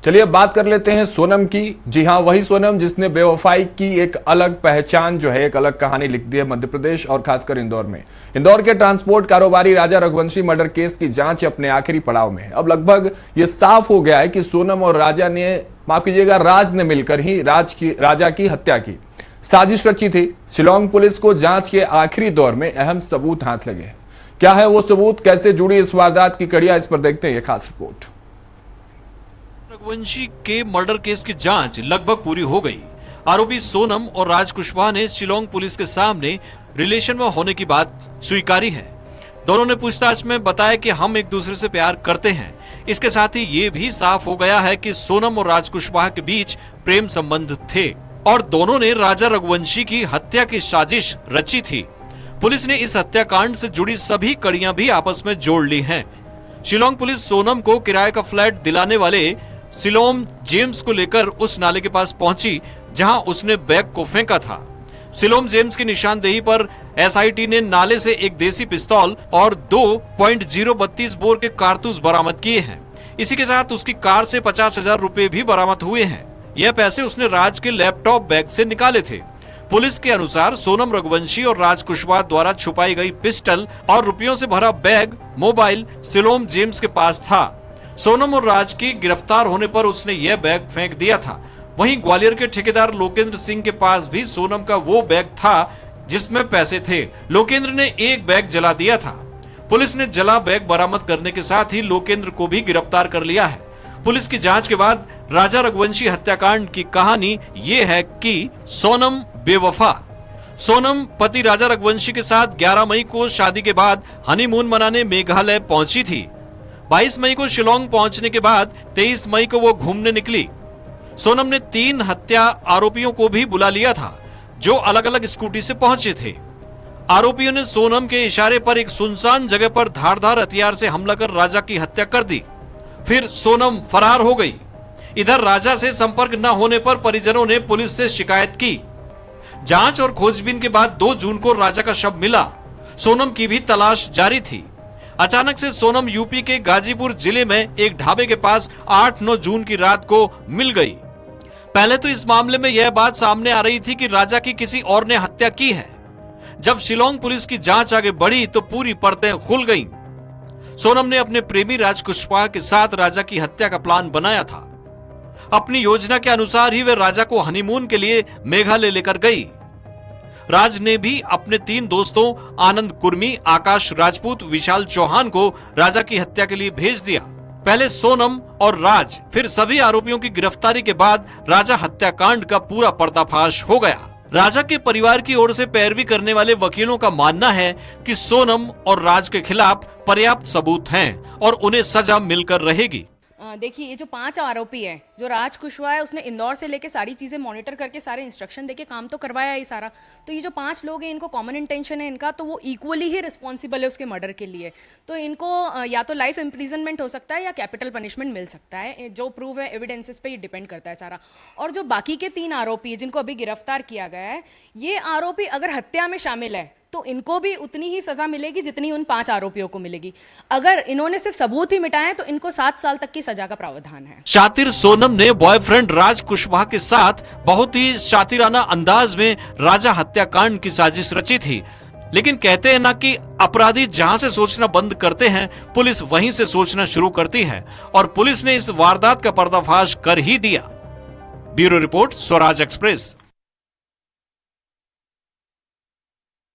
चलिए अब बात कर लेते हैं सोनम की। जी हां, वही सोनम जिसने बेवफाई की एक अलग पहचान जो है, एक अलग कहानी लिख दी है मध्य प्रदेश और खासकर इंदौर में। इंदौर के ट्रांसपोर्ट कारोबारी राजा रघुवंशी मर्डर केस की जांच अपने आखिरी पड़ाव में है। अब लगभग ये साफ हो गया है कि सोनम और राजा ने, माफ कीजिएगा, राज ने मिलकर ही राजा की हत्या की साजिश रची थी। शिलोंग पुलिस को जांच के आखिरी दौर में अहम सबूत हाथ लगे हैं। क्या है वो सबूत, कैसे जुड़ी इस वारदात की कड़ियां, इस पर देखते हैं ये खास रिपोर्ट। रघुवंशी के मर्डर केस की जांच लगभग पूरी हो गई। आरोपी सोनम और राज कुशवाहा ने शिलोंग पुलिस के सामने रिलेशन में होने की बात स्वीकारी है। दोनों ने पूछताछ में बताया कि हम एक दूसरे से प्यार करते हैं। इसके साथ ही ये भी साफ हो गया है कि सोनम और राज कुशवाहा के बीच प्रेम संबंध थे और दोनों ने राजा रघुवंशी की हत्या की साजिश रची थी। पुलिस ने इस हत्याकांड से जुड़ी सभी कड़ियां भी आपस में जोड़ ली हैं। शिलोंग पुलिस सोनम को किराए का फ्लैट दिलाने वाले सिलोम जेम्स को लेकर उस नाले के पास पहुंची जहां उसने बैग को फेंका था। सिलोम जेम्स की निशानदेही पर एसआईटी ने नाले से एक देसी पिस्तौल और 2.032 बोर के कारतूस बरामद किए हैं। इसी के साथ उसकी कार से 50,000 रुपए भी बरामद हुए हैं। यह पैसे उसने राज के लैपटॉप बैग से निकाले थे। पुलिस के अनुसार सोनम रघुवंशी और राज कुशवाहा द्वारा छुपाई गई पिस्टल और रुपयों से भरा बैग, मोबाइल सिलोम जेम्स के पास था। सोनम और राज की गिरफ्तार होने पर उसने यह बैग फेंक दिया था। वहीं ग्वालियर के ठेकेदार लोकेंद्र सिंह के पास भी सोनम का वो बैग था जिसमें पैसे थे। लोकेंद्र ने एक बैग जला दिया था। पुलिस ने जला बैग बरामद करने के साथ ही लोकेंद्र को भी गिरफ्तार कर लिया है। पुलिस की जांच के बाद राजा रघुवंशी हत्याकांड की कहानी ये है कि सोनम बेवफा। सोनम पति राजा रघुवंशी के साथ 11 मई को शादी के बाद हनीमून मनाने मेघालय पहुंची थी। 22 मई को शिलोंग पहुंचने के बाद 23 मई को वो घूमने निकली। सोनम ने 3 हत्या आरोपियों को भी बुला लिया था जो अलग अलग स्कूटी से पहुंचे थे। आरोपियों ने सोनम के इशारे पर एक सुनसान जगह पर धारदार हथियार से हमला कर राजा की हत्या कर दी। फिर सोनम फरार हो गई। इधर राजा से संपर्क न होने पर परिजनों ने पुलिस से शिकायत की। जांच और खोजबीन के बाद 2 जून को राजा का शव मिला। सोनम की भी तलाश जारी थी। अचानक से सोनम यूपी के गाजीपुर जिले में एक ढाबे के पास 8-9 जून की रात को मिल गई। पहले तो इस मामले में यह बात सामने आ रही थी कि राजा की किसी और ने हत्या की है। जब शिलोंग पुलिस की जांच आगे बढ़ी तो पूरी परतें खुल गईं। सोनम ने अपने प्रेमी राज कुशवाहा के साथ राजा की हत्या का प्लान बनाया था। अपनी योजना के अनुसार ही वे राजा को हनीमून के लिए मेघालय लेकर गई। राज ने भी अपने 3 दोस्तों आनंद कुर्मी, आकाश राजपूत, विशाल चौहान को राजा की हत्या के लिए भेज दिया। पहले सोनम और राज, फिर सभी आरोपियों की गिरफ्तारी के बाद राजा हत्याकांड का पूरा पर्दाफाश हो गया। राजा के परिवार की ओर से पैरवी करने वाले वकीलों का मानना है कि सोनम और राज के खिलाफ पर्याप्त सबूत हैं और उन्हें सजा मिलकर रहेगी। देखिए, ये जो 5 आरोपी है, जो राज कुशवाहा है, उसने इंदौर से लेके सारी चीज़ें मॉनिटर करके सारे इंस्ट्रक्शन देके काम तो करवाया ही सारा। तो ये जो 5 लोग हैं, इनको कॉमन इंटेंशन है इनका, तो वो इक्वली ही रिस्पॉन्सिबल है उसके मर्डर के लिए। तो इनको या तो लाइफ इम्प्रिजनमेंट हो सकता है या कैपिटल पनिशमेंट मिल सकता है। जो प्रूव है एविडेंसेस पे ये डिपेंड करता है सारा। और जो बाकी के 3 आरोपी जिनको अभी गिरफ्तार किया गया है, ये आरोपी अगर हत्या में शामिल है तो इनको भी उतनी ही सजा मिलेगी जितनी उन 5 आरोपियों को मिलेगी। अगर इन्होंने सिर्फ सबूत ही मिटाए तो इनको 7 साल तक की सजा का प्रावधान है। शातिर सोनम ने बॉयफ्रेंड राज कुशवाहा के साथ बहुत ही शातिराना अंदाज में राजा हत्याकांड की साजिश रची थी। लेकिन कहते हैं ना कि अपराधी जहां से सोचना बंद करते हैं, पुलिस वहीं से सोचना शुरू करती है और पुलिस ने इस वारदात का पर्दाफाश कर ही दिया। Bureau report, Swaraj express.